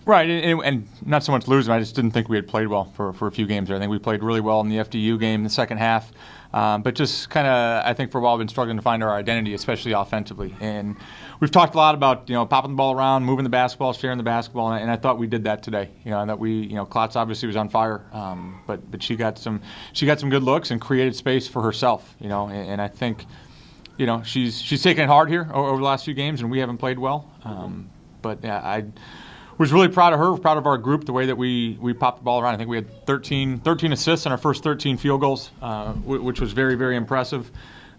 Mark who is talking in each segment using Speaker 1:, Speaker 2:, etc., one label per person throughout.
Speaker 1: Right, and not so much losing. I just didn't think we had played well for a few games there. I think we played really well in the FDU game in the second half. But just kind of, I think for a while, we've been struggling to find our identity, especially offensively. And we've talked a lot about, popping the ball around, moving the basketball, sharing the basketball, and I thought we did that today. That we, Klotz obviously was on fire, but she got some good looks and created space for herself. And I think, she's taken it hard here over the last few games, and we haven't played well. But yeah, I was really proud of her, proud of our group, the way that we popped the ball around. I think we had 13 assists on our first 13 field goals, which was very, very impressive.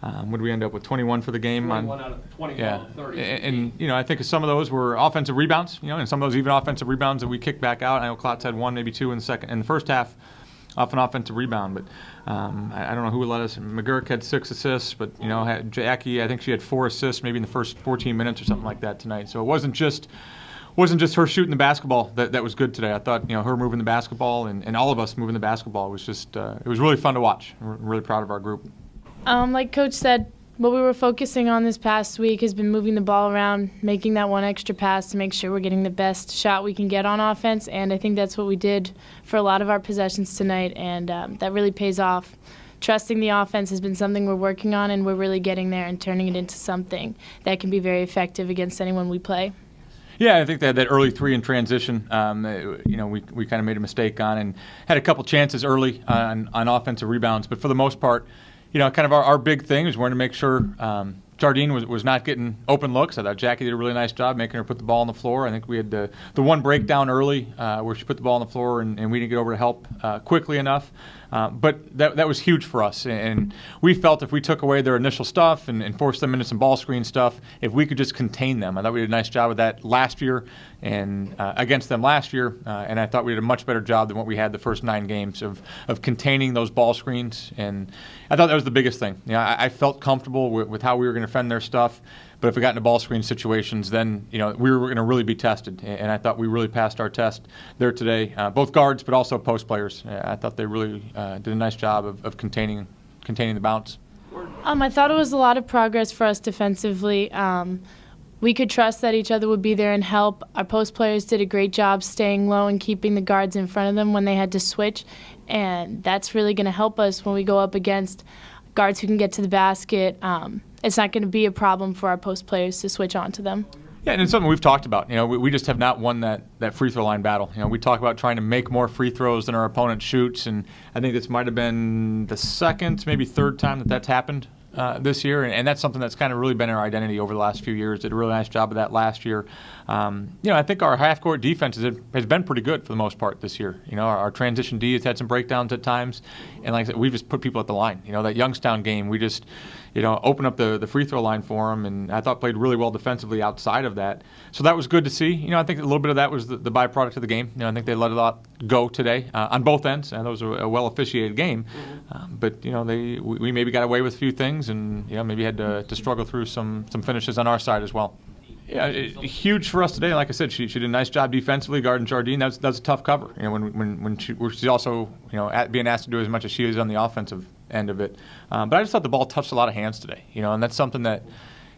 Speaker 1: What did we end up with, 21 for the game?
Speaker 2: 21 out of 21,
Speaker 1: yeah.
Speaker 2: 30.
Speaker 1: And I think some of those were offensive rebounds, and some of those even offensive rebounds that we kicked back out. I know Klotz had one, maybe two in the first half off an offensive rebound. But I don't know who would let us. McGurk had 6 assists, but, had Jackie, I think she had 4 assists maybe in the first 14 minutes or something like that tonight. So it wasn't just her shooting the basketball that was good today. I thought, her moving the basketball and all of us moving the basketball was just, it was really fun to watch. We're really proud of our group.
Speaker 3: Like Coach said, what we were focusing on this past week has been moving the ball around, making that one extra pass to make sure we're getting the best shot we can get on offense, and I think that's what we did for a lot of our possessions tonight, and that really pays off. Trusting the offense has been something we're working on, and we're really getting there and turning it into something that can be very effective against anyone we play.
Speaker 1: Yeah, I think that early three in transition, we kind of made a mistake on and had a couple chances early on offensive rebounds. But for the most part, kind of our big thing is we wanted to make sure Jardine was not getting open looks. I thought Jackie did a really nice job making her put the ball on the floor. I think we had the one breakdown early where she put the ball on the floor and we didn't get over to help quickly enough. But that was huge for us, and we felt if we took away their initial stuff and forced them into some ball screen stuff, if we could just contain them. I thought we did a nice job of that last year and against them last year, and I thought we did a much better job than what we had the first 9 games of containing those ball screens, and I thought that was the biggest thing. I felt comfortable with how we were going to defend their stuff. But if we got into ball screen situations, then we were going to really be tested. And I thought we really passed our test there today, both guards but also post players. I thought they really did a nice job of containing the bounce.
Speaker 3: I thought it was a lot of progress for us defensively. We could trust that each other would be there and help. Our post players did a great job staying low and keeping the guards in front of them when they had to switch. And that's really going to help us when we go up against guards who can get to the basket. It's not going to be a problem for our post players to switch onto them.
Speaker 1: Yeah, and it's something we've talked about. We just have not won that free throw line battle. We talk about trying to make more free throws than our opponent shoots, and I think this might have been the second, maybe third time that's happened this year, and that's something that's kind of really been our identity over the last few years. Did a really nice job of that last year. I think our half-court defense has been pretty good for the most part this year. Our transition D has had some breakdowns at times, and like I said, we've just put people at the line. That Youngstown game, we just open up the free throw line for them, and I thought played really well defensively outside of that. So that was good to see. I think a little bit of that was the byproduct of the game. I think they let a lot go today on both ends, and that was a well-officiated game. But we maybe got away with a few things, and maybe had to struggle through some finishes on our side as well. Yeah, huge for us today. Like I said, she did a nice job defensively guarding Jardine. That's a tough cover. When she's also being asked to do as much as she is on the offensive end of it. But I just thought the ball touched a lot of hands today. And that's something that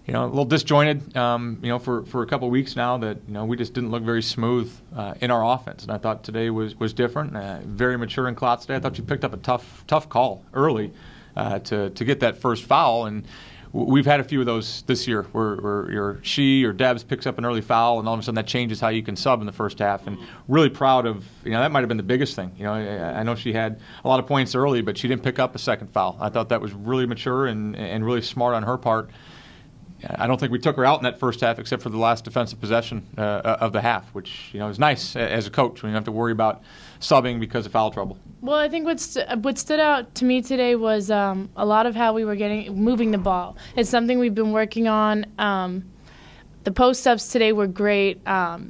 Speaker 1: a little disjointed. For a couple of weeks now that we just didn't look very smooth in our offense. And I thought today was different. Very mature in Klotz today. I thought she picked up a tough call early to get that first foul. And we've had a few of those this year where she or Debs picks up an early foul, and all of a sudden that changes how you can sub in the first half. And really proud of, that might have been the biggest thing. I know she had a lot of points early, but she didn't pick up a second foul. I thought that was really mature and really smart on her part. I don't think we took her out in that first half except for the last defensive possession of the half, which is nice as a coach when you don't have to worry about subbing because of foul trouble.
Speaker 3: Well, I think what stood out to me today was a lot of how we were moving the ball. It's something we've been working on. The post-ups today were great. I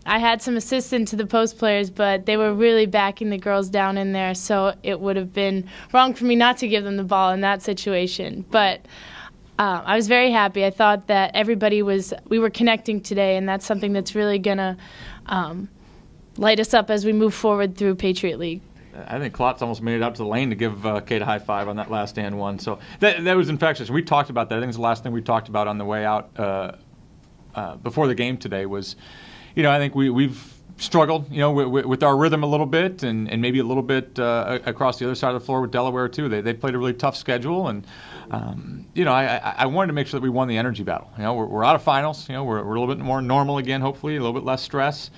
Speaker 3: had some assistance to the post players, but they were really backing the girls down in there, so it would have been wrong for me not to give them the ball in that situation. But I was very happy. I thought that we were connecting today, and that's something that's really going to light us up as we move forward through Patriot League.
Speaker 1: I think Klotz almost made it out to the lane to give Kate a high five on that last and one. So that was infectious. We talked about that. I think it's the last thing we talked about on the way out before the game today was, I think we've struggled, with our rhythm a little bit, and maybe a little bit across the other side of the floor with Delaware too. They played a really tough schedule, and I wanted to make sure that we won the energy battle. We're out of finals. We're a little bit more normal again, hopefully, a little bit less stress.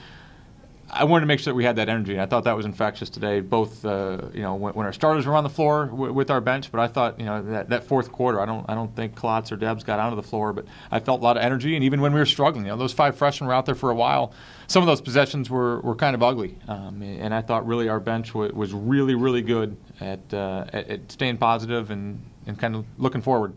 Speaker 1: I wanted to make sure that we had that energy. I thought that was infectious today, both when our starters were on the floor with our bench, but I thought that fourth quarter, I don't think Klotz or Debs got onto the floor, but I felt a lot of energy. And even when we were struggling, those 5 freshmen were out there for a while. Some of those possessions were kind of ugly, and I thought really our bench was really, really good at staying positive and kind of looking forward.